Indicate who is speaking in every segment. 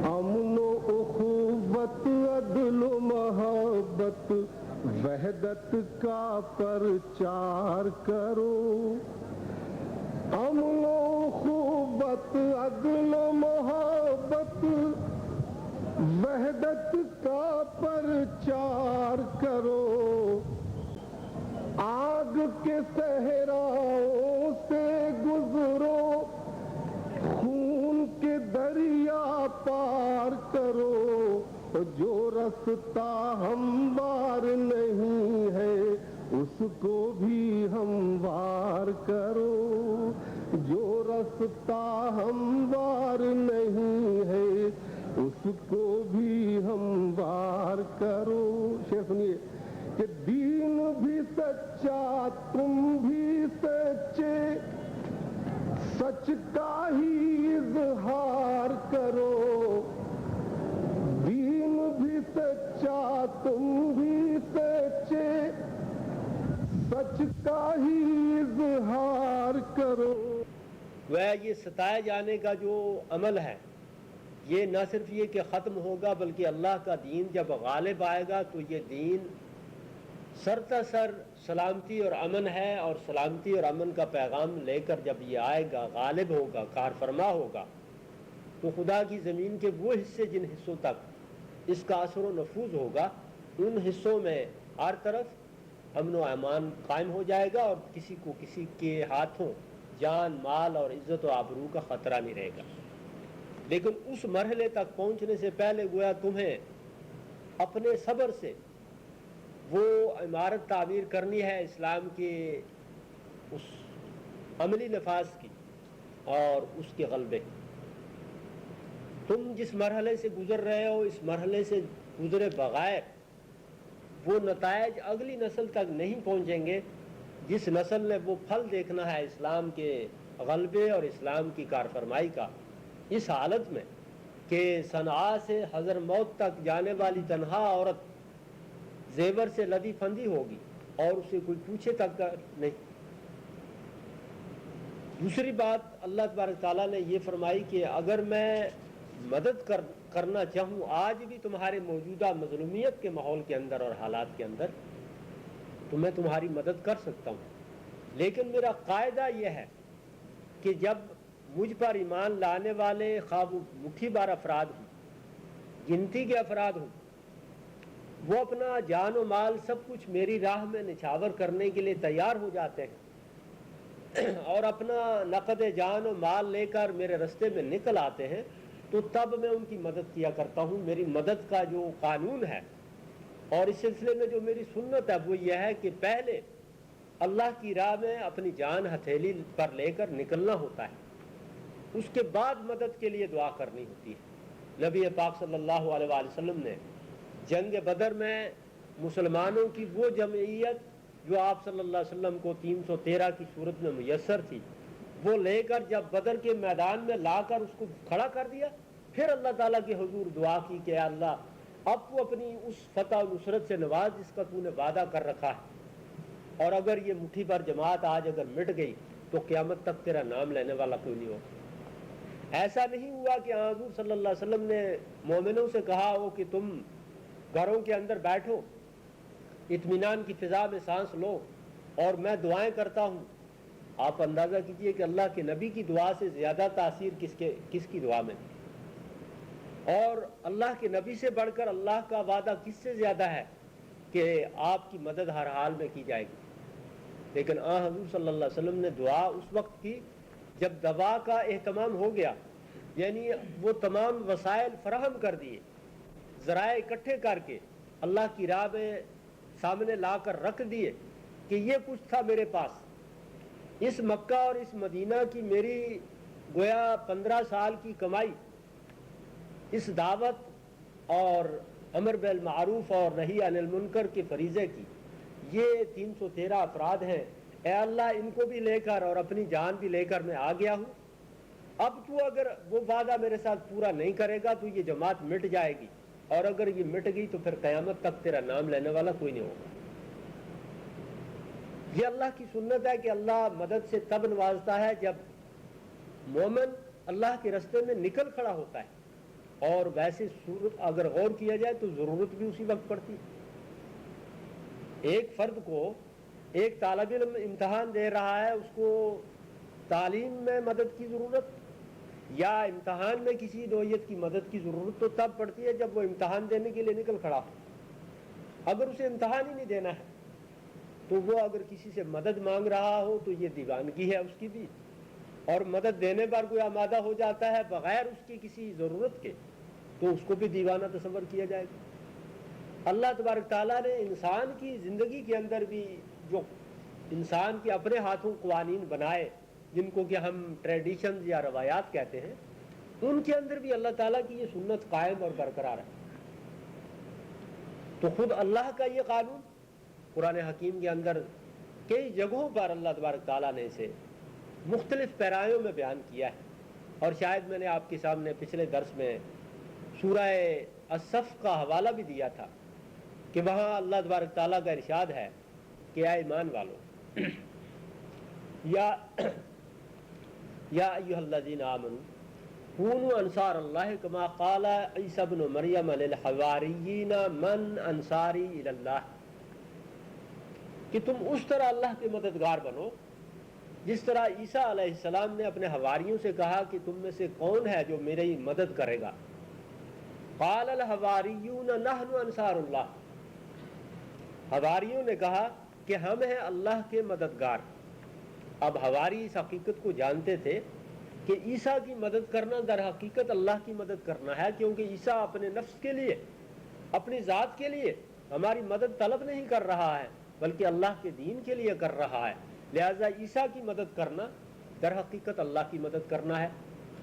Speaker 1: امن و اخوت عدل و محبت وحدت کا پرچار کرو، امن و اخوت عدل و محبت وحدت کا پرچار کرو، آگ کے صحراؤں سے گزرو، خون کے دریا پار کرو، جو رستہ ہموار نہیں ہے اس کو بھی ہموار کرو، جو رستہ ہموار نہیں ہے اس کو بھی ہموار کرو۔ شعر سنیے کہ دین بھی سچا تم بھی سچے، سچ کا ہی اظہار کرو، دین بھی سچا تم بھی سچے، سچ کا ہی اظہار کرو۔
Speaker 2: وہ یہ ستائے جانے کا جو عمل ہے یہ نہ صرف یہ کہ ختم ہوگا بلکہ اللہ کا دین جب غالب آئے گا تو یہ دین سر تا سر سلامتی اور امن ہے، اور سلامتی اور امن کا پیغام لے کر جب یہ آئے گا، غالب ہوگا، کار فرما ہوگا، تو خدا کی زمین کے وہ حصے جن حصوں تک اس کا اثر و نفوذ ہوگا ان حصوں میں ہر طرف امن و امان قائم ہو جائے گا، اور کسی کو کسی کے ہاتھوں جان مال اور عزت و آبرو کا خطرہ نہیں رہے گا۔ لیکن اس مرحلے تک پہنچنے سے پہلے گویا تمہیں اپنے صبر سے وہ عمارت تعمیر کرنی ہے اسلام کے اس عملی نفاذ کی اور اس کے غلبے۔ تم جس مرحلے سے گزر رہے ہو اس مرحلے سے گزرے بغیر وہ نتائج اگلی نسل تک نہیں پہنچیں گے جس نسل نے وہ پھل دیکھنا ہے اسلام کے غلبے اور اسلام کی کارفرمائی کا، اس حالت میں کہ صنعاء سے حضرموت تک جانے والی تنہا عورت زیور سے لدی پھندی ہوگی اور اسے کوئی پوچھے تک نہیں۔ دوسری بات اللہ تبارک تعالیٰ نے یہ فرمائی کہ اگر میں مدد کرنا چاہوں آج بھی تمہارے موجودہ مظلومیت کے ماحول کے اندر اور حالات کے اندر تو میں تمہاری مدد کر سکتا ہوں، لیکن میرا قاعدہ یہ ہے کہ جب مجھ پر ایمان لانے والے خواہ وہ مٹھی بھر افراد ہوں، گنتی کے افراد ہوں، وہ اپنا جان و مال سب کچھ میری راہ میں نچھاور کرنے کے لیے تیار ہو جاتے ہیں اور اپنا نقد جان و مال لے کر میرے رستے میں نکل آتے ہیں، تو تب میں ان کی مدد کیا کرتا ہوں۔ میری مدد کا جو قانون ہے اور اس سلسلے میں جو میری سنت ہے وہ یہ ہے کہ پہلے اللہ کی راہ میں اپنی جان ہتھیلی پر لے کر نکلنا ہوتا ہے، اس کے بعد مدد کے لیے دعا کرنی ہوتی ہے۔ نبی پاک صلی اللہ علیہ وآلہ وسلم نے جنگ بدر میں مسلمانوں کی وہ جمعیت جو آپ صلی اللہ علیہ وسلم کو 313 کی صورت میں میسر تھی وہ لے کر جب بدر کے میدان میں لا کر اس کو کھڑا کر دیا، پھر اللہ تعالیٰ کے حضور دعا کی کہ اللہ اب تو اپنی اس فتح و نصرت سے نواز جس کا تو نے وعدہ کر رکھا ہے، اور اگر یہ مٹھی پر جماعت آج اگر مٹ گئی تو قیامت تک تیرا نام لینے والا کوئی نہیں ہوگا۔ ایسا نہیں ہوا کہ حضور صلی اللہ علیہ وسلم نے مومنوں سے کہا ہو کہ تم گھروں کے اندر بیٹھو، اطمینان کی فضا میں سانس لو اور میں دعائیں کرتا ہوں۔ آپ اندازہ کیجئے کہ اللہ کے نبی کی دعا سے زیادہ تاثیر کس کی دعا میں تھی، اور اللہ کے نبی سے بڑھ کر اللہ کا وعدہ کس سے زیادہ ہے کہ آپ کی مدد ہر حال میں کی جائے گی۔ لیکن حضور صلی اللہ علیہ وسلم نے دعا اس وقت کی جب دوا کا اہتمام ہو گیا، یعنی وہ تمام وسائل فراہم کر دیے، ذرائع اکٹھے کر کے اللہ کی راہ میں سامنے لا کر رکھ دیے کہ یہ کچھ تھا میرے پاس، اس مکہ اور اس مدینہ کی میری گویا 15 سال کی کمائی، اس دعوت اور امر بالمعروف اور نہی عن المنکر کے فریضے کی، یہ 313 افراد ہیں، اے اللہ ان کو بھی لے کر اور اپنی جان بھی لے کر میں آ گیا ہوں۔ اب تو اگر وہ وعدہ میرے ساتھ پورا نہیں کرے گا تو یہ جماعت مٹ جائے گی، اور اگر یہ مٹ گئی تو پھر قیامت تک تیرا نام لینے والا کوئی نہیں ہوگا۔ یہ اللہ کی سنت ہے کہ اللہ مدد سے تب نوازتا ہے جب مومن اللہ کے راستے میں نکل کھڑا ہوتا ہے. اور ویسے صورت اگر غور کیا جائے تو ضرورت بھی اسی وقت پڑتی ہے. ایک فرد کو ایک طالب علم امتحان دے رہا ہے، اس کو تعلیم میں مدد کی ضرورت یا امتحان میں کسی نوعیت کی مدد کی ضرورت تو تب پڑتی ہے جب وہ امتحان دینے کے لیے نکل کھڑا ہو. اگر اسے امتحان ہی نہیں دینا ہے تو وہ اگر کسی سے مدد مانگ رہا ہو تو یہ دیوانگی ہے اس کی بھی، اور مدد دینے پر کوئی آمادہ ہو جاتا ہے بغیر اس کی کسی ضرورت کے تو اس کو بھی دیوانہ تصور کیا جائے گا. اللہ تبارک تعالیٰ نے انسان کی زندگی کے اندر بھی جو انسان کے اپنے ہاتھوں قوانین بنائے جن کو کہ ہم ٹریڈیشنز یا روایات کہتے ہیں، ان کے اندر بھی اللہ تعالیٰ کی یہ سنت قائم اور برقرار ہے. تو خود اللہ کا یہ قانون قرآن حکیم کے اندر کئی جگہوں پر اللہ تبارک تعالیٰ نے اسے مختلف پیرایوں میں بیان کیا ہے. اور شاید میں نے آپ کے سامنے پچھلے درس میں سورہ الصف کا حوالہ بھی دیا تھا کہ وہاں اللہ تبارک تعالیٰ کا ارشاد ہے کہ اے ایمان والو یا ایھا الذین آمنوا کونوا انصار اللہ کما قال عیسی ابن مریم للحواریین من انصاری الی اللہ، کہ تم اس طرح اللہ کے مددگار بنو جس طرح عیسیٰ علیہ السلام نے اپنے حواریوں سے کہا کہ تم میں سے کون ہے جو میری مدد کرے گا. قال الحواریون نحن انصار اللہ، حواریوں نے کہا کہ ہم ہیں اللہ کے مددگار. اب حواری اس حقیقت کو جانتے تھے کہ عیسیٰ کی مدد کرنا در حقیقت اللہ کی مدد کرنا ہے، کیونکہ عیسیٰ اپنے نفس کے لیے اپنی ذات کے لیے ہماری مدد طلب نہیں کر رہا ہے بلکہ اللہ کے دین کے لیے کر رہا ہے. لہذا عیسیٰ کی مدد کرنا در حقیقت اللہ کی مدد کرنا ہے.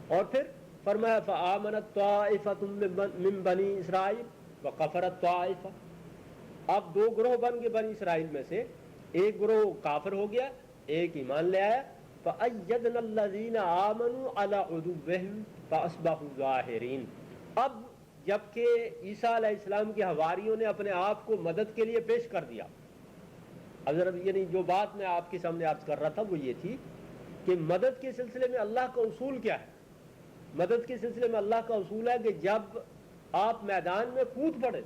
Speaker 2: اور پھر فرمایا فآمنت طائفۃ من بنی اسرائیل وکفرت طائفہ، اب دو گروہ بن گئے بنی اسرائیل میں سے، ایک گروہ کافر ہو گیا ایک ایمان لے آیا. فأیدنا الذین آمنوا علی عدوہم فاصبحوا ظاہرین. اب جبکہ عیسیٰ علیہ السلام کے حواریوں نے اپنے آپ کو مدد کے لیے پیش کر دیا. حضرت یعنی جو بات میں آپ کے سامنے عرض کر رہا تھا وہ یہ تھی کہ مدد کے سلسلے میں اللہ کا اصول کیا ہے. مدد کے سلسلے میں اللہ کا اصول ہے کہ جب آپ میدان میں کود پڑے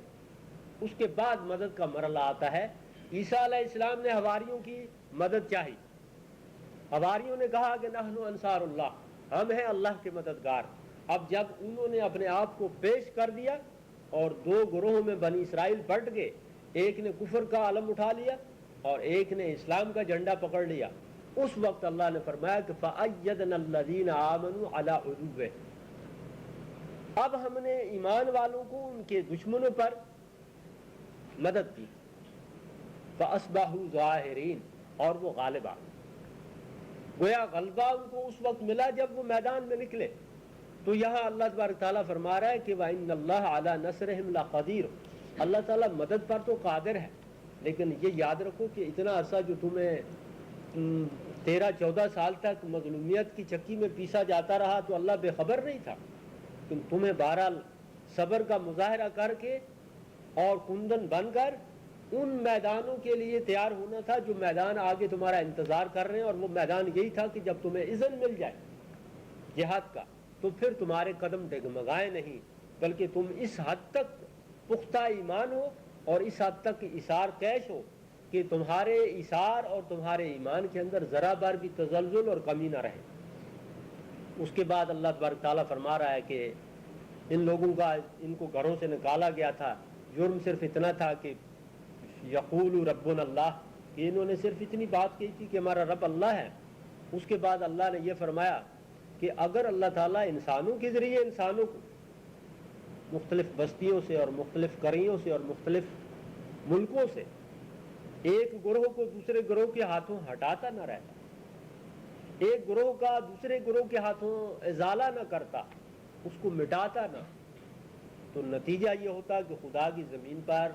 Speaker 2: اس کے بعد مدد کا مرحلہ آتا ہے. عیسیٰ علیہ السلام نے حواریوں کی مدد چاہی. حواریوں نے کہا کہ نحن انصار اللہ، ہم ہیں اللہ کے مددگار. اب جب انہوں نے اپنے آپ کو پیش کر دیا اور دو گروہوں میں بنی اسرائیل بٹ گئے، ایک نے کفر کا علم اٹھا لیا اور ایک نے اسلام کا جھنڈا پکڑ لیا، اس وقت اللہ نے فرمایا کہ فأیدنا الذین آمنوا علی عدوہم، اب ہم نے ایمان والوں کو ان کے دشمنوں پر مدد کی. فاصبحوا ظاہرین، اور وہ غالب آ گئے. گویا غلبہ ان کو اس وقت ملا جب وہ میدان میں نکلے. تو یہاں اللہ تبارک تعالیٰ فرما رہا ہے کہ وَإِنَّ اللَّهَ عَلَىٰ نَصْرِهِمْ لَقَدِيرٌ، اللہ تعالیٰ مدد پر تو قادر ہے، لیکن یہ یاد رکھو کہ اتنا عرصہ جو تمہیں 13-14 سال تک مظلومیت کی چکی میں پیسا جاتا رہا تو اللہ بے خبر نہیں تھا. تمہیں بہرحال صبر کا مظاہرہ کر کے اور کندن بن کر ان میدانوں کے لیے تیار ہونا تھا جو میدان آگے تمہارا انتظار کر رہے ہیں. اور وہ میدان یہی تھا کہ جب تمہیں اذن مل جائے جہاد کا تو پھر تمہارے قدم ڈگمگائے نہیں، بلکہ تم اس حد تک پختہ ایمان ہو اور اس حد تک ایثار کیش ہو کہ تمہارے ایثار اور تمہارے ایمان کے اندر ذرا بار بھی تزلزل اور کمی نہ رہے. اس کے بعد اللہ تبارک تعالیٰ فرما رہا ہے کہ ان لوگوں کا ان کو گھروں سے نکالا گیا تھا، جرم صرف اتنا تھا کہ یقول ربنا اللہ، کہ انہوں نے صرف اتنی بات کہی تھی کہ ہمارا رب اللہ ہے. اس کے بعد اللہ نے یہ فرمایا کہ اگر اللہ تعالیٰ انسانوں کے ذریعے انسانوں کو مختلف بستیوں سے اور مختلف قریوں سے اور مختلف ملکوں سے ایک گروہ کو دوسرے گروہ کے ہاتھوں ہٹاتا نہ رہتا، ایک گروہ کا دوسرے گروہ کے ہاتھوں ازالہ نہ کرتا، اس کو مٹاتا نہ، تو نتیجہ یہ ہوتا کہ خدا کی زمین پر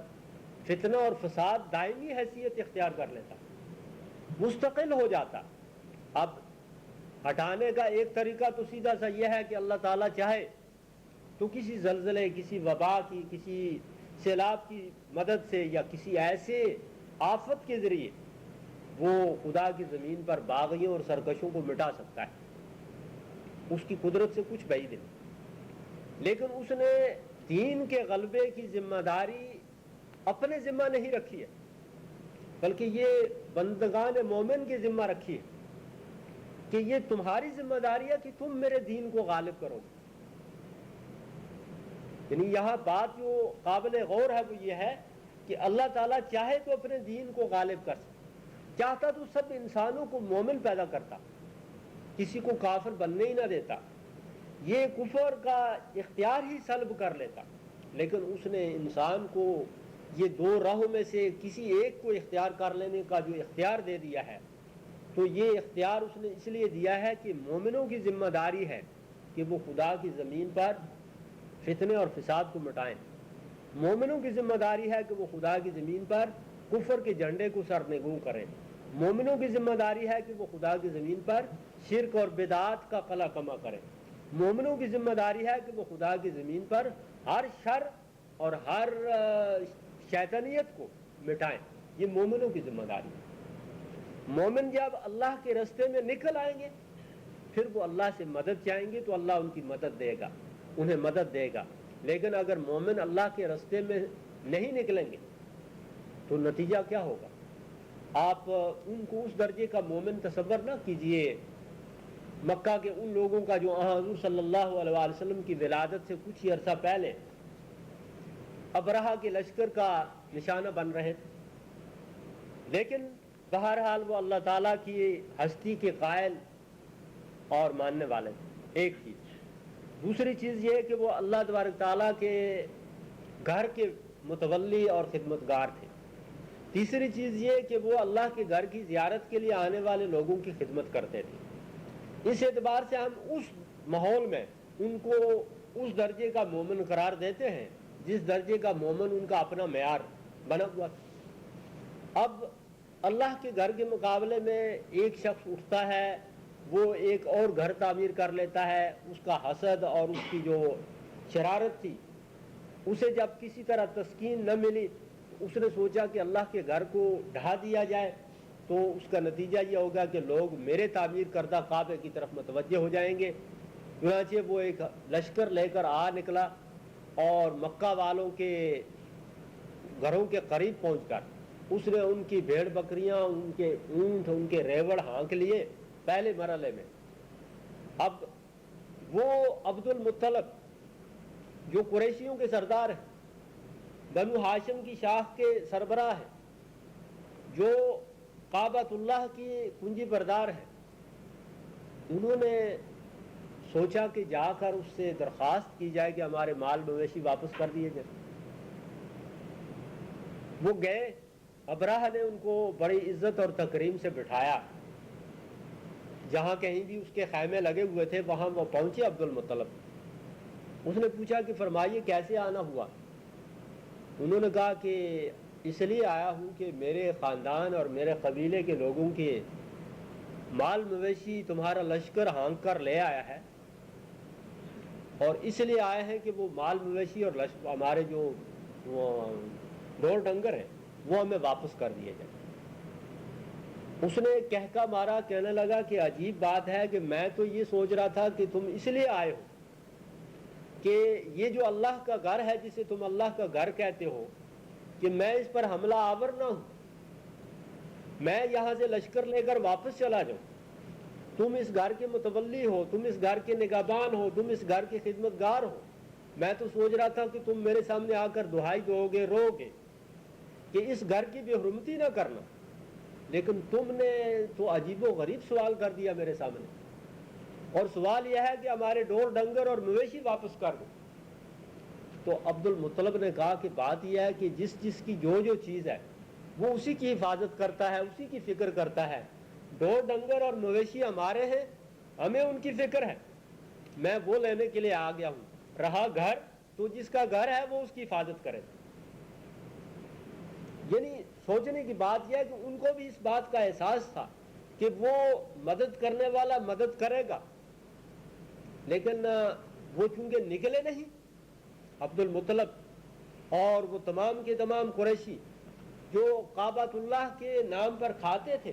Speaker 2: فتنہ اور فساد دائمی حیثیت اختیار کر لیتا، مستقل ہو جاتا. اب ہٹانے کا ایک طریقہ تو سیدھا سا یہ ہے کہ اللہ تعالیٰ چاہے تو کسی زلزلے، کسی وبا کی، کسی سیلاب کی مدد سے یا کسی ایسے آفت کے ذریعے وہ خدا کی زمین پر باغیوں اور سرکشوں کو مٹا سکتا ہے. اس کی قدرت سے کچھ بعید نہیں، لیکن اس نے دین کے غلبے کی ذمہ داری اپنے ذمہ نہیں رکھی ہے، بلکہ یہ بندگان مومن کی ذمہ رکھی ہے کہ یہ تمہاری ذمہ داری ہے کہ تم میرے دین کو غالب کرو۔ یعنی یہاں بات جو قابل غور ہے وہ یہ ہے کہ اللہ تعالیٰ چاہے تو اپنے دین کو غالب کر سکتا، چاہتا تو سب انسانوں کو مومن پیدا کرتا، کسی کو کافر بننے ہی نہ دیتا، یہ کفر کا اختیار ہی سلب کر لیتا، لیکن اس نے انسان کو یہ دو راہوں میں سے کسی ایک کو اختیار کر لینے کا جو اختیار دے دیا ہے، تو یہ اختیار اس نے اس لیے دیا ہے کہ مومنوں کی ذمہ داری ہے کہ وہ خدا کی زمین پر فتنے اور فساد کو مٹائیں، مومنوں کی ذمہ داری ہے کہ وہ خدا کی زمین پر کفر کے جھنڈے کو سرنگوں کریں، مومنوں کی ذمہ داری ہے کہ وہ خدا کی زمین پر شرک اور بدعات کا قلع کما کریں، مومنوں کی ذمہ داری ہے کہ وہ خدا کی زمین پر ہر شر اور ہر شیطانیت کو مٹائیں، یہ مومنوں کی ذمہ داری ہے۔ مومن جب اللہ کے راستے میں نکل آئیں گے پھر وہ اللہ سے مدد چاہیں گے تو اللہ ان کی مدد دے گا، انہیں مدد دے گا، لیکن اگر مومن اللہ کے راستے میں نہیں نکلیں گے تو نتیجہ کیا ہوگا؟ آپ ان کو اس درجے کا مومن تصور نہ کیجئے مکہ کے ان لوگوں کا جو حضور صلی اللہ علیہ وسلم کی ولادت سے کچھ ہی عرصہ پہلے ابرہہ کے لشکر کا نشانہ بن رہے تھے، لیکن بہرحال وہ اللہ تعالیٰ کی ہستی کے قائل اور ماننے والے تھے، ایک چیز۔ دوسری چیز یہ کہ وہ اللہ تبارک تعالیٰ کے گھر کے متولی اور خدمتگار تھے۔ تیسری چیز یہ کہ وہ اللہ کے گھر کی زیارت کے لیے آنے والے لوگوں کی خدمت کرتے تھے۔ اس اعتبار سے ہم اس ماحول میں ان کو اس درجے کا مومن قرار دیتے ہیں جس درجے کا مومن ان کا اپنا معیار بنا ہوا تھا۔ اب اللہ کے گھر کے مقابلے میں ایک شخص اٹھتا ہے، وہ ایک اور گھر تعمیر کر لیتا ہے، اس کا حسد اور اس کی جو شرارت تھی اسے جب کسی طرح تسکین نہ ملی تو اس نے سوچا کہ اللہ کے گھر کو ڈھا دیا جائے، تو اس کا نتیجہ یہ ہوگا کہ لوگ میرے تعمیر کردہ کعبے کی طرف متوجہ ہو جائیں گے۔ چنانچہ وہ ایک لشکر لے کر نکلا اور مکہ والوں کے گھروں کے قریب پہنچ کر اس نے ان کی بھیڑ بکریاں، ان کے اونٹ، ان کے ریوڑ ہانک لیے پہلے مرحلے میں۔ اب وہ عبد المطلب جو قریشیوں کے سردار ہیں، بنو ہاشم کی شاخ کے سربراہ ہیں، جو کعبۃ اللہ کی کنجی بردار ہیں، انہوں نے سوچا کہ جا کر اس سے درخواست کی جائے کہ ہمارے مال مویشی واپس کر دیے جائیں۔ وہ گئے، ابراہ نے ان کو بڑی عزت اور تکریم سے بٹھایا، جہاں کہیں بھی اس کے خیمے لگے ہوئے تھے وہاں وہ پہنچے عبد المطلب۔ اس نے پوچھا کہ فرمائیے کیسے آنا ہوا؟ انہوں نے کہا کہ اس لیے آیا ہوں کہ میرے خاندان اور میرے قبیلے کے لوگوں کے مال مویشی تمہارا لشکر ہانک کر لے آیا ہے، اور اس لیے آئے ہیں کہ وہ مال مویشی اور ہمارے جو ڈور ڈنگر ہیں وہ ہمیں واپس کر دیے جائیں۔ اس نے کہکا مارا، کہنے لگا کہ عجیب بات ہے کہ میں تو یہ سوچ رہا تھا کہ تم اس لیے آئے ہو کہ یہ جو اللہ کا گھر ہے جسے تم اللہ کا گھر کہتے ہو کہ میں اس پر حملہ آور نہ ہوں، میں یہاں سے لشکر لے کر واپس چلا جاؤں، تم اس گھر کے متولی ہو، تم اس گھر کے نگہبان ہو، تم اس گھر کے خدمتگار ہو۔ میں تو سوچ رہا تھا کہ تم میرے سامنے آ کر دہائی دو گے، رو گے کہ اس گھر کی بے حرمتی نہ کرنا، لیکن تم نے تو عجیب و غریب سوال کر دیا میرے سامنے، اور سوال یہ ہے کہ ہمارے ڈور ڈنگر اور مویشی واپس کر دو۔ تو عبد المطلب نے کہا کہ بات یہ ہے کہ جس کی جو چیز ہے وہ اسی کی حفاظت کرتا ہے، اسی کی فکر کرتا ہے۔ ڈور ڈنگر اور مویشی ہمارے ہیں، ہمیں ان کی فکر ہے، میں وہ لینے کے لیے آ گیا ہوں۔ رہا گھر تو جس کا گھر ہے وہ اس کی حفاظت کرے۔ یعنی سوچنے کی بات یہ ہے کہ ان کو بھی اس بات کا احساس تھا کہ وہ مدد کرنے والا مدد کرے گا، لیکن وہ چونکہ نکلے نہیں، عبد المطلب اور وہ تمام کے تمام قریشی جو کعبۃ اللہ کے نام پر کھاتے تھے،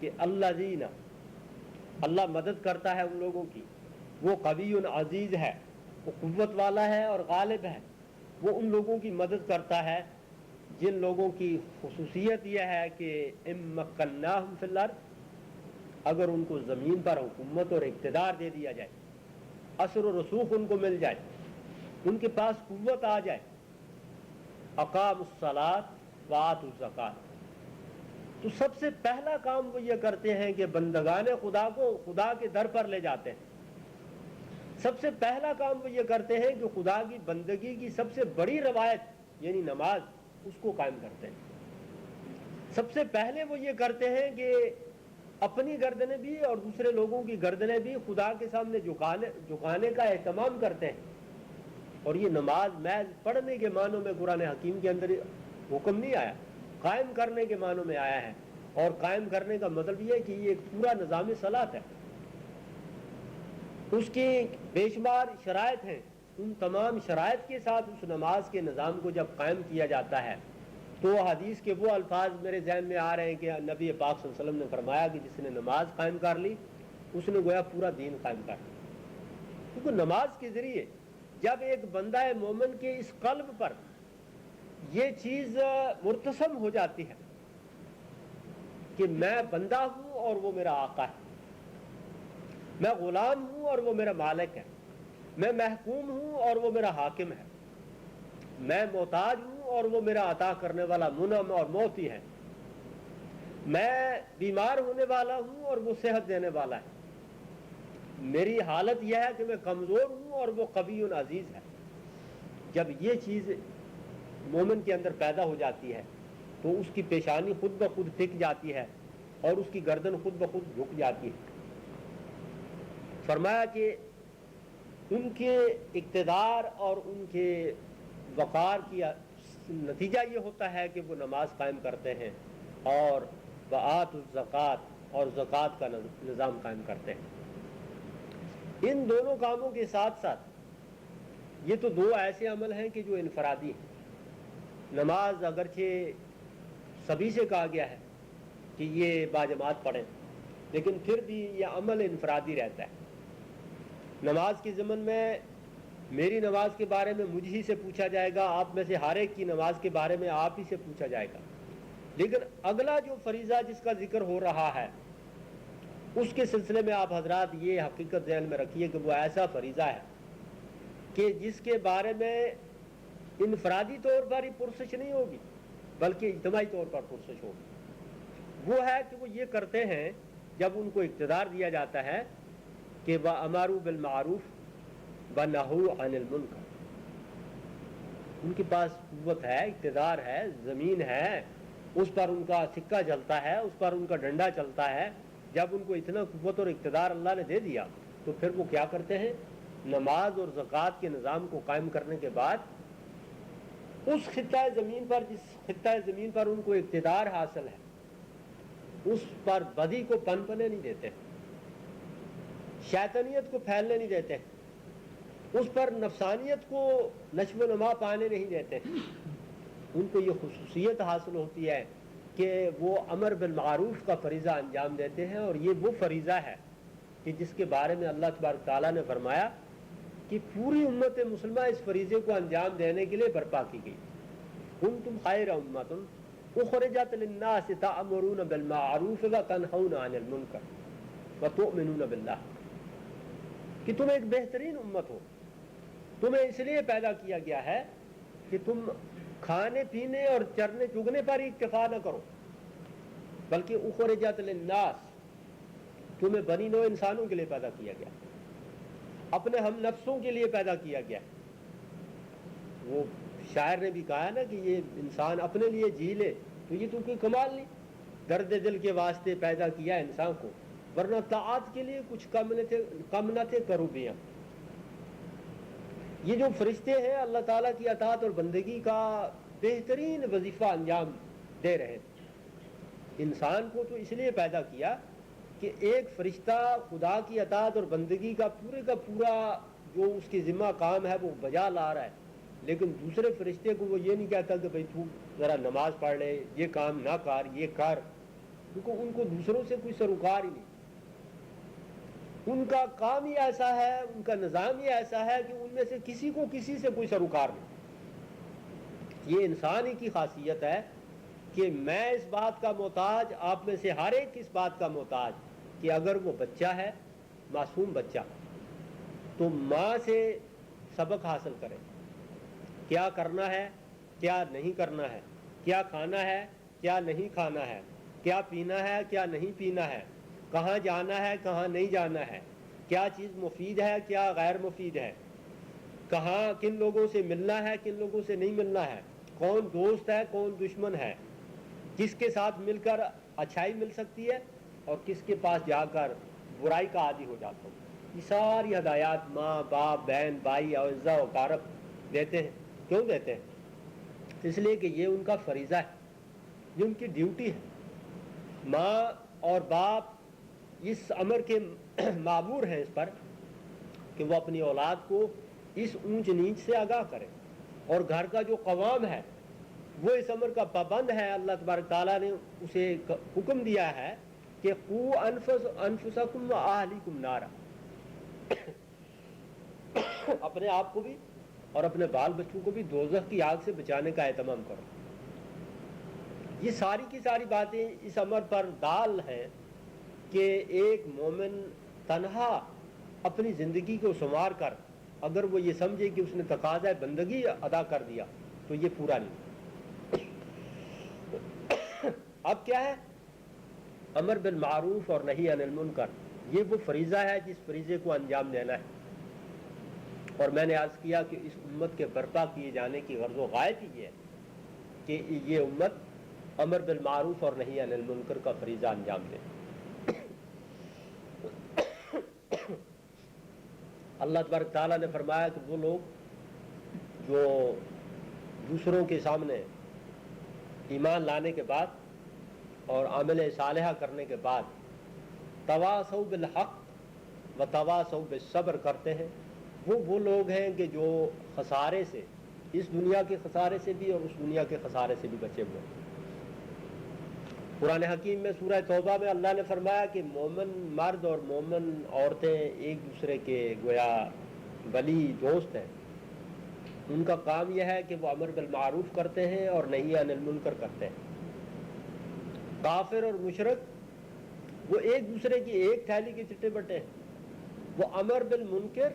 Speaker 2: کہ الذین، اللہ مدد کرتا ہے ان لوگوں کی، وہ قوی عزیز ہے، وہ قوت والا ہے اور غالب ہے، وہ ان لوگوں کی مدد کرتا ہے جن لوگوں کی خصوصیت یہ ہے کہ ان مکناہم فی الارض، اگر ان کو زمین پر حکومت اور اقتدار دے دیا جائے، اثر و رسوخ ان کو مل جائے، ان کے پاس قوت آ جائے، اقاموا الصلاۃ وآتوا الزکوٰۃ، تو سب سے پہلا کام وہ یہ کرتے ہیں کہ بندگان خدا کو خدا کے در پر لے جاتے ہیں۔ سب سے پہلا کام وہ یہ کرتے ہیں کہ خدا کی بندگی کی سب سے بڑی روایت یعنی نماز، اس کو قائم کرتے ہیں۔ سب سے پہلے وہ یہ کرتے ہیں کہ اپنی گردنیں بھی اور دوسرے لوگوں کی گردنیں بھی خدا کے سامنے جھکانے کا اہتمام کرتے ہیں۔ اور یہ نماز محض پڑھنے کے معنوں میں قرآن حکیم کے اندر حکم نہیں آیا، قائم کرنے کے معنوں میں آیا ہے، اور قائم کرنے کا مطلب یہ ہے کہ یہ ایک پورا نظام صلاۃ ہے، اس کی بے شمار شرائط ہیں، ان تمام شرائط کے ساتھ اس نماز کے نظام کو جب قائم کیا جاتا ہے تو حدیث کے وہ الفاظ میرے ذہن میں آ رہے ہیں کہ نبی پاک صلی اللہ علیہ وسلم نے فرمایا کہ جس نے نماز قائم کر لی اس نے گویا پورا دین قائم کر لیا، کیونکہ نماز کے ذریعے جب ایک بندہ مومن کے اس قلب پر یہ چیز مرتسم ہو جاتی ہے کہ میں بندہ ہوں اور وہ میرا آقا ہے، میں غلام ہوں اور وہ میرا مالک ہے، میں محکوم ہوں اور وہ میرا حاکم ہے، میں محتاج ہوں اور وہ میرا عطا کرنے والا منعم اور معطی ہے، میں بیمار ہونے والا ہوں اور وہ صحت دینے والا ہے، میری حالت یہ ہے کہ میں کمزور ہوں اور وہ قوی عزیز ہے۔ جب یہ چیز مومن کے اندر پیدا ہو جاتی ہے تو اس کی پیشانی خود بخود ٹک جاتی ہے اور اس کی گردن خود بخود جھک جاتی ہے۔ فرمایا کہ ان کے اقتدار اور ان کے وقار کی نتیجہ یہ ہوتا ہے کہ وہ نماز قائم کرتے ہیں اور وآتوا الزکوٰۃ اور زکوٰۃ کا نظام قائم کرتے ہیں۔ ان دونوں کاموں کے ساتھ ساتھ یہ تو دو ایسے عمل ہیں کہ جو انفرادی ہیں۔ نماز اگرچہ سبھی سے کہا گیا ہے کہ یہ باجماعت پڑھیں، لیکن پھر بھی یہ عمل انفرادی رہتا ہے۔ نماز کے ضمن میں میری نماز کے بارے میں مجھ ہی سے پوچھا جائے گا، آپ میں سے ہر ایک کی نماز کے بارے میں آپ ہی سے پوچھا جائے گا، لیکن اگلا جو فریضہ جس کا ذکر ہو رہا ہے اس کے سلسلے میں آپ حضرات یہ حقیقت ذہن میں رکھیے کہ وہ ایسا فریضہ ہے کہ جس کے بارے میں انفرادی طور پر ہی پرسش نہیں ہوگی بلکہ اجتماعی طور پر پرسش ہوگی۔ وہ ہے کہ وہ یہ کرتے ہیں جب ان کو اقتدار دیا جاتا ہے کہ وَأَمَرُوا بِالْمَعْرُوفِ وَنَهُوا عَنِ الْمُنكَرِ، ان کے پاس قوت ہے، اقتدار ہے، زمین ہے، اس پر ان کا سکہ چلتا ہے، اس پر ان کا ڈنڈا چلتا ہے۔ جب ان کو اتنا قوت اور اقتدار اللہ نے دے دیا تو پھر وہ کیا کرتے ہیں؟ نماز اور زکوٰۃ کے نظام کو قائم کرنے کے بعد اس خطۂ زمین پر جس خطۂ زمین پر ان کو اقتدار حاصل ہے اس پر بدی کو پنپنے نہیں دیتے، شیطانیت کو پھیلنے نہیں دیتے، اس پر نفسانیت کو نشو و نما پانے نہیں دیتے۔ ان کو یہ خصوصیت حاصل ہوتی ہے کہ وہ امر بالمعروف کا فریضہ انجام دیتے ہیں، اور یہ وہ فریضہ ہے کہ جس کے بارے میں اللہ تبارک تعالیٰ نے فرمایا کہ پوری امت مسلمہ اس فریضے کو انجام دینے کے لیے برپا کی گئی۔ کنتم خیر امۃ اخرجت للناس تأمرون بالمعروف وتنہون عن المنکر وتؤمنون باللہ، کہ تم ایک بہترین امت ہو، تمہیں اس لیے پیدا کیا گیا ہے کہ تم کھانے پینے اور چرنے چگنے پر ہی اکتفا نہ کرو، بلکہ اخرجت للناس، تمہیں بنی نوع انسانوں کے لیے پیدا کیا گیا، اپنے ہم نفسوں کے لیے پیدا کیا گیا۔ وہ شاعر نے بھی کہا نا کہ یہ انسان اپنے لیے جی لے تو یہ تو کوئی کمال نہیں، درد دل کے واسطے پیدا کیا انسان کو، ورنہ طاعت کے لیے کچھ کم نہ تھے کروبیاں۔ یہ جو فرشتے ہیں اللہ تعالیٰ کی اطاعت اور بندگی کا بہترین وظیفہ انجام دے رہے ہیں۔ انسان کو تو اس لیے پیدا کیا کہ ایک فرشتہ خدا کی اطاعت اور بندگی کا پورا جو اس کی ذمہ کام ہے وہ بجا لا رہا ہے، لیکن دوسرے فرشتے کو وہ یہ نہیں کہتا کہ بھئی تو ذرا نماز پڑھ لے، یہ کام نہ کر، یہ کر۔ ان کو دوسروں سے کوئی سروکار ہی نہیں. ان کا کام ہی ایسا ہے, ان کا نظام ہی ایسا ہے کہ ان میں سے کسی کو کسی سے کوئی سروکار نہیں. یہ انسان ہی کی خاصیت ہے کہ میں اس بات کا محتاج, آپ میں سے ہر ایک اس بات کا محتاج کہ اگر وہ بچہ ہے, معصوم بچہ, تو ماں سے سبق حاصل کرے, کیا کرنا ہے کیا نہیں کرنا ہے, کیا کھانا ہے کیا نہیں کھانا ہے, کیا پینا ہے کیا نہیں پینا ہے, کہاں جانا ہے کہاں نہیں جانا ہے, کیا چیز مفید ہے کیا غیر مفید ہے, کہاں کن لوگوں سے ملنا ہے کن لوگوں سے نہیں ملنا ہے, کون دوست ہے کون دشمن ہے, کس کے ساتھ مل کر اچھائی مل سکتی ہے اور کس کے پاس جا کر برائی کا عادی ہو جاتا ہوں. یہ ساری ہدایات ماں باپ بہن بھائی اعزا و اقارب دیتے ہیں. کیوں دیتے ہیں؟ اس لیے کہ یہ ان کا فریضہ ہے, یہ ان کی ڈیوٹی ہے. ماں اور باپ اس امر کے مامور ہیں اس پر کہ وہ اپنی اولاد کو اس اونچ نیچ سے آگاہ کرے, اور گھر کا جو قوام ہے وہ اس امر کا پابند ہے. اللہ تبارک تعالیٰ نے اسے حکم دیا ہے کہ قو انفسکم و اہلیکم نارا, اپنے آپ کو بھی اور اپنے بال بچوں کو بھی دوزخ کی آگ سے بچانے کا اہتمام کرو. یہ ساری کی ساری باتیں اس امر پر دال ہیں کہ ایک مومن تنہا اپنی زندگی کو سنوار کر اگر وہ یہ سمجھے کہ اس نے تقاضۂ بندگی ادا کر دیا تو یہ پورا نہیں. اب کیا ہے؟ امر بالمعروف اور نہی عن المنکر, یہ وہ فریضہ ہے جس فریضے کو انجام دینا ہے. اور میں نے عرض کیا کہ اس امت کے برپا کیے جانے کی غرض و غایت ہی یہ ہے کہ یہ امت امر بالمعروف اور نہی عن المنکر کا فریضہ انجام دے. اللہ تبارک تعالیٰ نے فرمایا کہ وہ لوگ جو دوسروں کے سامنے ایمان لانے کے بعد اور عمل صالحہ کرنے کے بعد تواصوا بالحق و تواصوا بالصبر کرتے ہیں, وہ لوگ ہیں کہ جو خسارے سے, اس دنیا کے خسارے سے بھی اور اس دنیا کے خسارے سے بھی بچے ہوئے ہیں. قرآن حکیم میں سورہ توبہ میں اللہ نے فرمایا کہ مومن مرد اور مومن عورتیں ایک دوسرے کے گویا ولی دوست ہیں. ان کا کام یہ ہے کہ وہ امر بالمعروف کرتے ہیں اور نہی عن المنکر کرتے ہیں. کافر اور مشرک وہ ایک دوسرے کی ایک تھیلی کے چٹے بٹے ہیں, وہ امر بالمنکر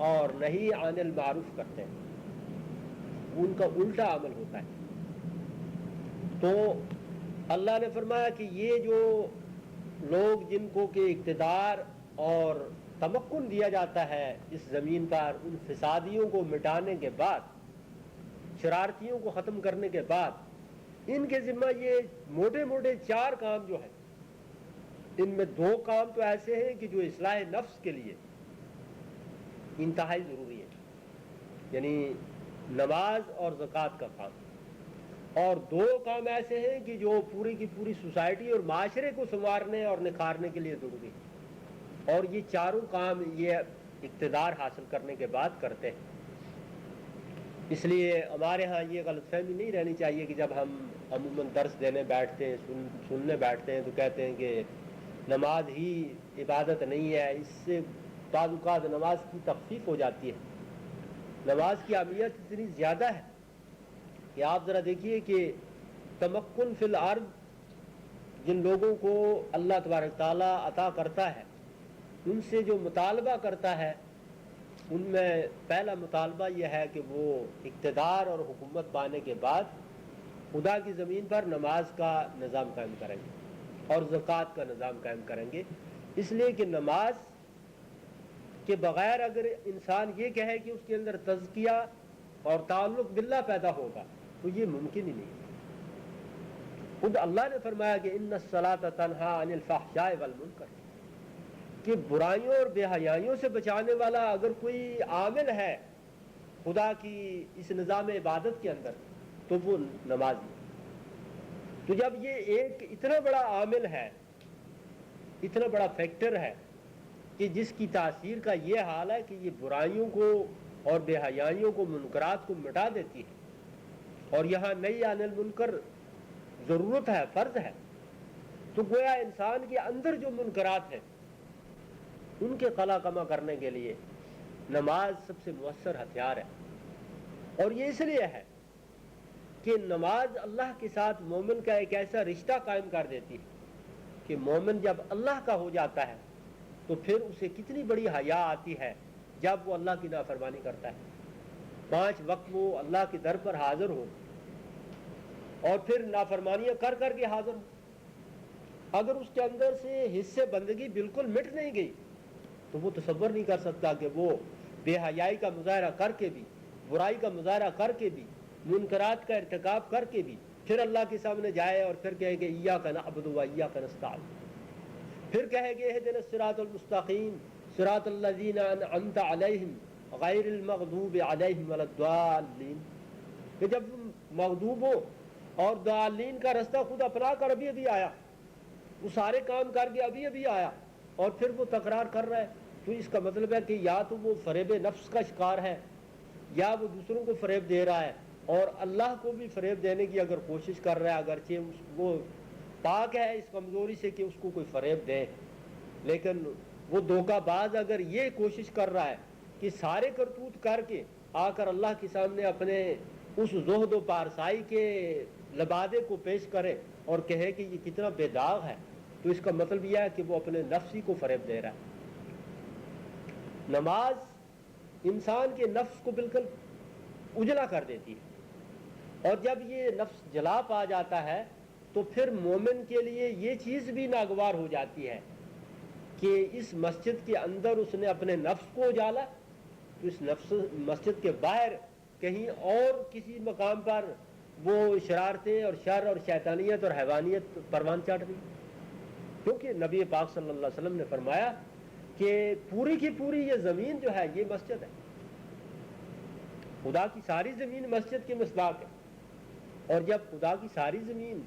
Speaker 2: اور نہی عن المعروف کرتے ہیں, ان کا الٹا عمل ہوتا ہے. تو اللہ نے فرمایا کہ یہ جو لوگ جن کو کہ اقتدار اور تمکن دیا جاتا ہے اس زمین پر, ان فسادیوں کو مٹانے کے بعد, شرارتیوں کو ختم کرنے کے بعد, ان کے ذمہ یہ موٹے موٹے 4 کام جو ہیں, ان میں 2 کام تو ایسے ہیں کہ جو اصلاح نفس کے لیے انتہائی ضروری ہے, یعنی نماز اور زکوٰۃ کا کام, اور 2 کام ایسے ہیں کہ جو پوری کی پوری سوسائٹی اور معاشرے کو سنوارنے اور نکھارنے کے لیے ضروری ہے. اور یہ 4 کام یہ اقتدار حاصل کرنے کے بعد کرتے ہیں. اس لیے ہمارے ہاں یہ غلط فہمی نہیں رہنی چاہیے کہ جب ہم عموماً درس دینے بیٹھتے ہیں, سننے بیٹھتے ہیں, تو کہتے ہیں کہ نماز ہی عبادت نہیں ہے. اس سے بعض اوقات نماز کی تخفیف ہو جاتی ہے. نماز کی اہمیت اتنی زیادہ ہے کہ آپ ذرا دیکھیے کہ تمکن فی الارض جن لوگوں کو اللہ تبارک تعالیٰ عطا کرتا ہے, ان سے جو مطالبہ کرتا ہے, ان میں پہلا مطالبہ یہ ہے کہ وہ اقتدار اور حکومت پانے کے بعد خدا کی زمین پر نماز کا نظام قائم کریں گے اور زکوٰۃ کا نظام قائم کریں گے. اس لیے کہ نماز کے بغیر اگر انسان یہ کہے کہ اس کے اندر تزکیہ اور تعلق باللہ پیدا ہوگا تو یہ ممکن ہی نہیں. خود اللہ نے فرمایا کہ ان الصلاۃ تنہی عن الفحشاء والمنکر, کہ برائیوں اور بے حیائیوں سے بچانے والا اگر کوئی عامل ہے خدا کی اس نظام عبادت کے اندر تو وہ نمازی. تو جب یہ ایک اتنا بڑا عامل ہے, اتنا بڑا فیکٹر ہے کہ جس کی تاثیر کا یہ حال ہے کہ یہ برائیوں کو اور بے حیائیوں کو, منکرات کو مٹا دیتی ہے, اور یہاں نہی عن المنکر ضرورت ہے, فرض ہے, تو گویا انسان کے اندر جو منکرات ہیں ان کے قلع کما کرنے کے لیے نماز سب سے مؤثر ہتھیار ہے. اور یہ اس لیے ہے کہ نماز اللہ کے ساتھ مومن کا ایک ایسا رشتہ قائم کر دیتی ہے کہ مومن جب اللہ کا ہو جاتا ہے تو پھر اسے کتنی بڑی حیا آتی ہے جب وہ اللہ کی نافرمانی کرتا ہے. 5 وقت وہ اللہ کے در پر حاضر ہو اور پھر نافرمانیاں کر کر کے حاضر ہو. اگر اس کے اندر سے حصے بندگی بالکل مٹ نہیں گئی تو وہ تصور نہیں کر سکتا کہ وہ بے حیائی کا مظاہرہ کر کے بھی، برائی کا مظاہرہ کر کے بھی، منکرات کا ارتکاب کر کے بھی پھر اللہ کے سامنے جائے اور پھر کہے کہ ایاک نعبد و ایاک نستعین، پھر کہے کہ اہدنا الصراط المستقیم صراط الذین انعمت علیہم غیر المغضوب علیہم ولا الضالین. کہ جب مغضوبوں اور ضالین کا رستہ خود اپنا کر ابھی ابھی آیا، وہ سارے کام کر کے ابھی ابھی آیا اور پھر وہ تکرار کر رہا ہے، تو اس کا مطلب ہے کہ یا تو وہ فریب نفس کا شکار ہے یا وہ دوسروں کو فریب دے رہا ہے، اور اللہ کو بھی فریب دینے کی اگر کوشش کر رہا ہے، اگرچہ وہ پاک ہے اس کمزوری سے کہ اس کو کوئی فریب دے، لیکن وہ دھوکہ باز اگر یہ کوشش کر رہا ہے کہ سارے کرتوت کر کے آ کر اللہ کے سامنے اپنے اس زہد و پارسائی کے لبادے کو پیش کرے اور کہے کہ یہ کتنا بے داغ ہے، تو اس کا مطلب یہ ہے کہ وہ اپنے نفسی کو فریب دے رہا ہے. نماز انسان کے نفس کو بالکل اجلا کر دیتی ہے، اور جب یہ نفس جلا پا جاتا ہے تو پھر مومن کے لیے یہ چیز بھی ناگوار ہو جاتی ہے کہ اس مسجد کے اندر اس نے اپنے نفس کو اجالا، تو اس نفس مسجد کے باہر کہیں اور کسی مقام پر وہ شرارتیں اور شر اور شیطانیت اور حیوانیت پروان چڑھ رہی. کیونکہ نبی پاک صلی اللہ علیہ وسلم نے فرمایا کہ پوری کی پوری یہ زمین جو ہے یہ مسجد ہے، خدا کی ساری زمین مسجد کے مصداق ہے. اور جب خدا کی ساری زمین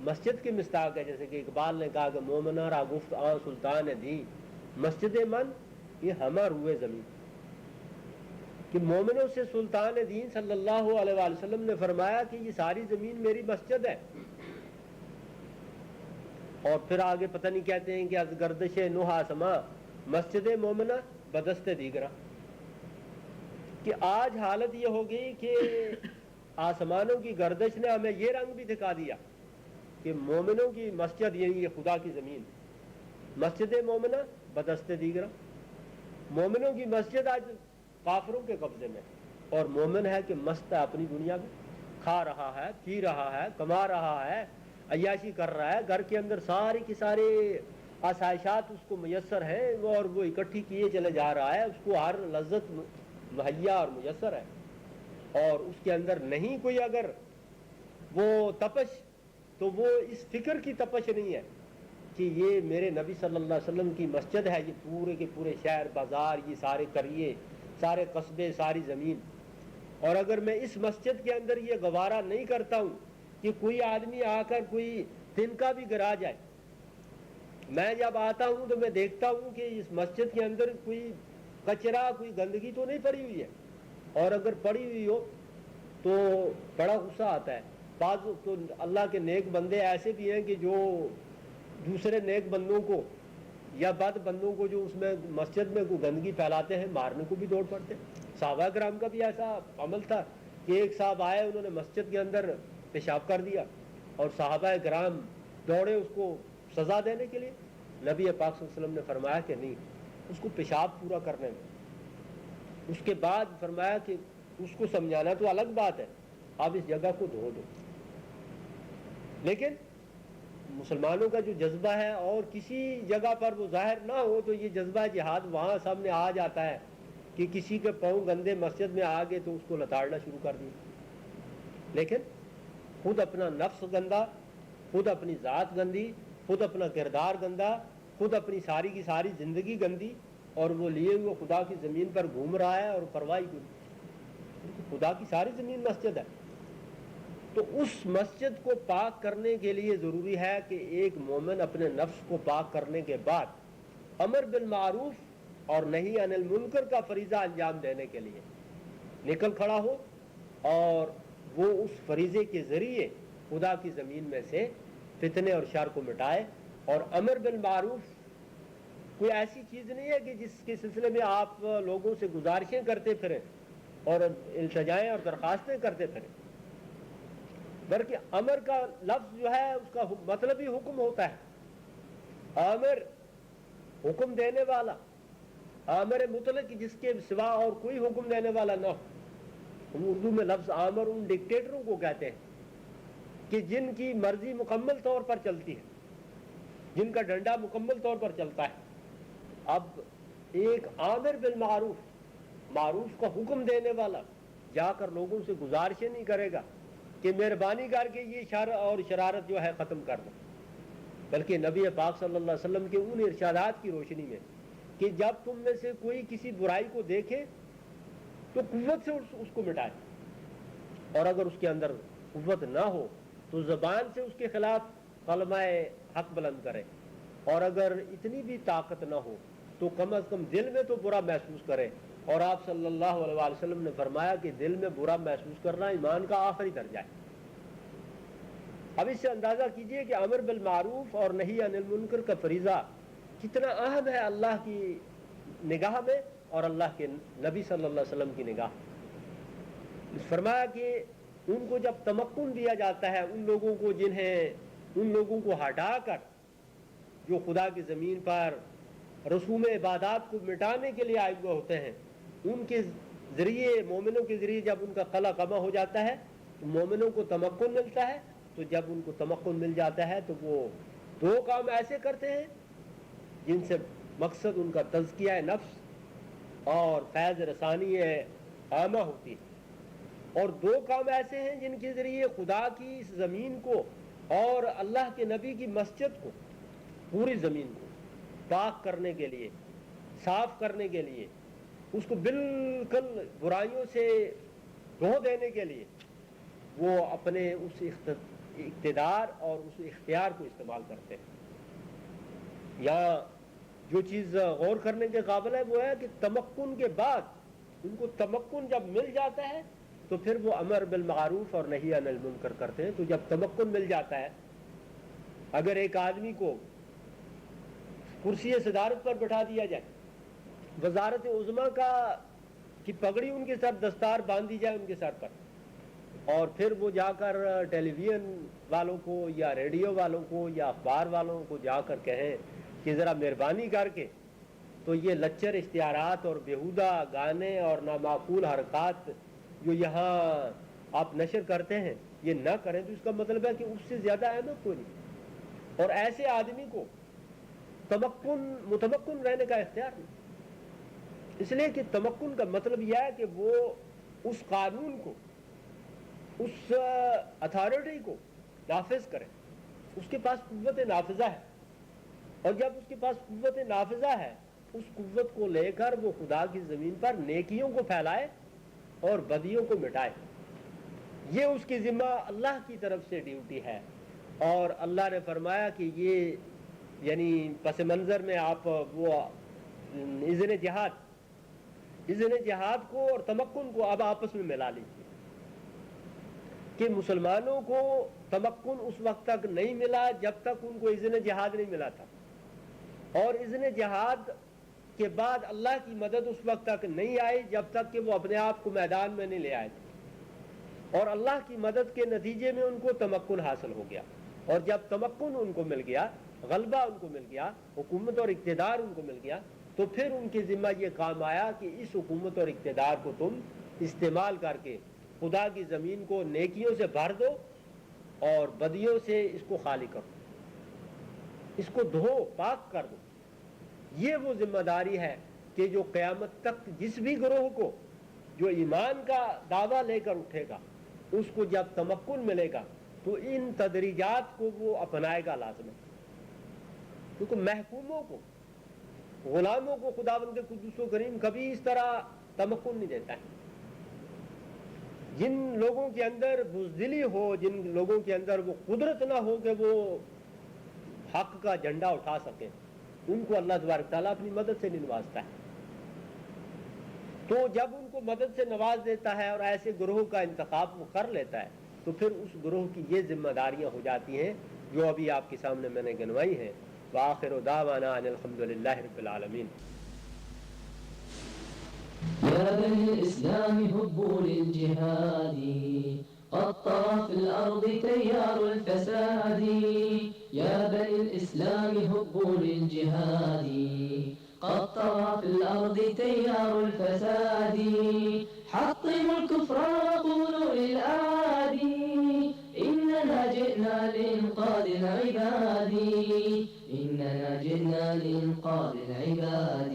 Speaker 2: مسجد کے مصداق ہے، جیسے کہ اقبال نے کہا کہ مومنہ را گفت آن سلطان دی مسجد من یہ ہمہ روئے زمین، کہ مومنوں سے سلطان دین صلی اللہ علیہ وآلہ وسلم نے فرمایا کہ یہ ساری زمین میری مسجد ہے. اور پھر آگے پتہ نہیں کہتے ہیں کہ از گردش نوح آسما مسجد مومنہ بدست دیگرہ، کہ آج حالت یہ ہو گئی کہ آسمانوں کی گردش نے ہمیں یہ رنگ بھی دکھا دیا کہ مومنوں کی مسجد یعنی یہ خدا کی زمین مسجد مومنہ بدست دیگرہ، مومنوں کی مسجد آج کافروں کے قبضے میں، اور مومن ہے کہ مست ہے اپنی دنیا میں، کھا رہا ہے، پی رہا ہے، کما رہا ہے، عیاشی کر رہا ہے، گھر کے اندر سارے کی سارے آسائشات اس کو میسر ہیں اور وہ اکٹھی کیے چلے جا رہا ہے، اس کو ہر لذت مہیا اور میسر ہے، اور اس کے اندر نہیں کوئی اگر وہ تپش تو وہ اس فکر کی تپش نہیں ہے کہ یہ میرے نبی صلی اللہ علیہ وسلم کی مسجد ہے، یہ پورے کے پورے شہر بازار یہ سارے قریے سارے قصبے ساری زمین. اور اگر میں اس مسجد کے اندر یہ گوارا نہیں کرتا ہوں کہ کوئی آدمی آ کر کوئی تنکا بھی گرا جائے، میں جب آتا ہوں تو میں دیکھتا ہوں کہ اس مسجد کے اندر کوئی کچرا کوئی گندگی تو نہیں پڑی ہوئی ہے، اور اگر پڑی ہوئی ہو تو بڑا غصہ آتا ہے. بعض تو اللہ کے نیک بندے ایسے بھی ہیں کہ جو دوسرے نیک بندوں کو یا بد بندوں کو جو اس میں مسجد میں کوئی گندگی پھیلاتے ہیں مارنے کو بھی دوڑ پڑتے ہیں. صحابہ کرام کا بھی ایسا عمل تھا کہ ایک صاحب آئے، انہوں نے مسجد کے اندر پیشاب کر دیا اور صحابہ کرام دوڑے اس کو سزا دینے کے لیے. نبی پاک صلی اللہ علیہ وسلم نے فرمایا کہ نہیں، اس کو پیشاب پورا کرنے میں. اس کے بعد فرمایا کہ اس کو سمجھانا تو الگ بات ہے، آپ اس جگہ کو دھو دو. لیکن مسلمانوں کا جو جذبہ ہے اور کسی جگہ پر وہ ظاہر نہ ہو تو یہ جذبہ جہاد وہاں سامنے آ جاتا ہے کہ کسی کے پاؤں گندے مسجد میں آ گئے تو اس کو لتاڑنا شروع کر دیا. لیکن خود اپنا نفس گندا، خود اپنی ذات گندی، خود اپنا کردار گندا، خود اپنی ساری کی ساری زندگی گندی، اور وہ لیے ہوئے خدا کی زمین پر گھوم رہا ہے اور پرواہی کوئی. خدا کی ساری زمین مسجد ہے. تو اس مسجد کو پاک کرنے کے لیے ضروری ہے کہ ایک مومن اپنے نفس کو پاک کرنے کے بعد امر بالمعروف اور نہی عن المنکر کا فریضہ انجام دینے کے لیے نکل کھڑا ہو، اور وہ اس فریضے کے ذریعے خدا کی زمین میں سے فتنے اور شر کو مٹائے اور امر بالمعروف کوئی ایسی چیز نہیں ہے کہ جس کے سلسلے میں آپ لوگوں سے گزارشیں کرتے پھریں اور التجائیں اور درخواستیں کرتے پھریں، بلکہ امر کا لفظ جو ہے اس کا مطلب ہی حکم ہوتا ہے۔ آمر حکم دینے والا، آمر مطلق جس کے سوا اور کوئی حکم دینے والا نہ ہو۔ ہم اردو میں لفظ آمر ان ڈکٹیٹروں کو کہتے ہیں کہ جن کی مرضی مکمل طور پر چلتی ہے، جن کا ڈنڈا مکمل طور پر چلتا ہے۔ اب ایک آمر بالمعروف، معروف کا حکم دینے والا جا کر لوگوں سے گزارشیں نہیں کرے گا کہ مہربانی کر کے یہ شر اور شرارت جو ہے ختم کر دو، بلکہ نبی پاک صلی اللہ علیہ وسلم کے ان ارشادات کی روشنی میں کہ جب تم میں سے کوئی کسی برائی کو دیکھے تو قوت سے اس کو مٹائے، اور اگر اس کے اندر قوت نہ ہو تو زبان سے اس کے خلاف کلمہ حق بلند کرے، اور اگر اتنی بھی طاقت نہ ہو تو کم از کم دل میں تو برا محسوس کرے۔ اور آپ صلی اللہ علیہ وسلم نے فرمایا کہ دل میں برا محسوس کرنا ایمان کا آخری درجہ ہے۔ اب اس سے اندازہ کیجئے کہ امر بالمعروف اور نہی عن المنکر کا فریضہ کتنا اہم ہے اللہ کی نگاہ میں اور اللہ کے نبی صلی اللہ علیہ وسلم کی نگاہ۔ فرمایا کہ ان کو جب تمکن دیا جاتا ہے، ان لوگوں کو ان لوگوں کو ہٹا کر جو خدا کی زمین پر رسوم عبادات کو مٹانے کے لیے آئے ہوئے ہوتے ہیں، ان کے ذریعے، مومنوں کے ذریعے جب ان کا قلع کما ہو جاتا ہے تو مومنوں کو تمکن ملتا ہے۔ تو جب ان کو تمکن مل جاتا ہے تو وہ دو کام ایسے کرتے ہیں جن سے مقصد ان کا تزکیہ نفس اور فیض رسانی عامہ ہوتی ہے، اور دو کام ایسے ہیں جن کے ذریعے خدا کی اس زمین کو اور اللہ کے نبی کی مسجد کو، پوری زمین کو پاک کرنے کے لیے، صاف کرنے کے لیے، اس کو بالکل برائیوں سے دھو دینے کے لیے وہ اپنے اس اقتدار اور اس اختیار کو استعمال کرتے ہیں۔ یہاں جو چیز غور کرنے کے قابل ہے وہ ہے کہ تمکن کے بعد ان کو تمکن جب مل جاتا ہے تو پھر وہ امر بالمعروف اور نہی عن المنکر کرتے ہیں۔ تو جب تمکن مل جاتا ہے، اگر ایک آدمی کو کرسی صدارت پر بٹھا دیا جائے، وزارت عظمیٰ کی پگڑی ان کے سر، دستار باندھ دی جائے ان کے سر پر، اور پھر وہ جا کر ٹیلی ویژن والوں کو یا ریڈیو والوں کو یا اخبار والوں کو جا کر کہیں کہ ذرا مہربانی کر کے تو یہ لچر اشتہارات اور بیہودہ گانے اور نامعقول حرکات جو یہاں آپ نشر کرتے ہیں یہ نہ کریں، تو اس کا مطلب ہے کہ اس سے زیادہ احمد کوئی نہیں، اور ایسے آدمی کو متمکن رہنے کا اختیار نہیں۔ اس لیے کہ تمکن کا مطلب یہ ہے کہ وہ اس قانون کو، اس اتھارٹی کو نافذ کرے، اس کے پاس قوت نافذہ ہے، اور جب اس کے پاس قوت نافذہ ہے اس قوت کو لے کر وہ خدا کی زمین پر نیکیوں کو پھیلائے اور بدیوں کو مٹائے۔ یہ اس کی ذمہ اللہ کی طرف سے ڈیوٹی ہے، اور اللہ نے فرمایا کہ یہ یعنی پس منظر میں آپ وہ اذن جہاد کو اور تمکن کو اب آپس میں ملا لیجیے کہ مسلمانوں کو تمکن اس وقت تک نہیں ملا جب تک ان کو اذن جہاد نہیں ملا تھا، اور اذن جہاد کے بعد اللہ کی مدد اس وقت تک نہیں آئی جب تک کہ وہ اپنے آپ کو میدان میں نہیں لے آئے تھے، اور اللہ کی مدد کے نتیجے میں ان کو تمکن حاصل ہو گیا، اور جب تمکن ان کو مل گیا، غلبہ ان کو مل گیا، حکومت اور اقتدار ان کو مل گیا، تو پھر ان کے ذمہ یہ کام آیا کہ اس حکومت اور اقتدار کو تم استعمال کر کے خدا کی زمین کو نیکیوں سے بھر دو اور بدیوں سے اس کو خالی کرو، اس کو دھو پاک کر دو۔ یہ وہ ذمہ داری ہے کہ جو قیامت تک جس بھی گروہ کو جو ایمان کا دعویٰ لے کر اٹھے گا اس کو جب تمکن ملے گا تو ان تدریجات کو وہ اپنائے گا لازم ہے، کیونکہ محکوموں کو، غلاموں کو خداوند قدوس و کریم کبھی اس طرح تمکن نہیں دیتا ہے۔ جن لوگوں کے اندر بزدلی ہو، جن لوگوں کے اندر وہ قدرت نہ ہو کہ وہ حق کا جھنڈا اٹھا سکیں، ان کو اللہ تبارک تعالیٰ اپنی مدد سے نوازتا ہے۔ تو جب ان کو مدد سے نواز دیتا ہے اور ایسے گروہ کا انتخاب وہ کر لیتا ہے تو پھر اس گروہ کی یہ ذمہ داریاں ہو جاتی ہیں جو ابھی آپ کے سامنے میں نے گنوائی ہیں، وآخر دعوانا ان الحمد للہ رب العالمین.
Speaker 3: يا بني الإسلام هبوا للجهاد قد طرى في الأرض تيار الفساد. يا بني الإسلام هبوا للجهاد قد طرى في الأرض تيار الفساد. حطموا الكفر وقولوا للأعادي إننا جئنا لإنقاذ العباد. إننا جئنا لإنقاذ العباد.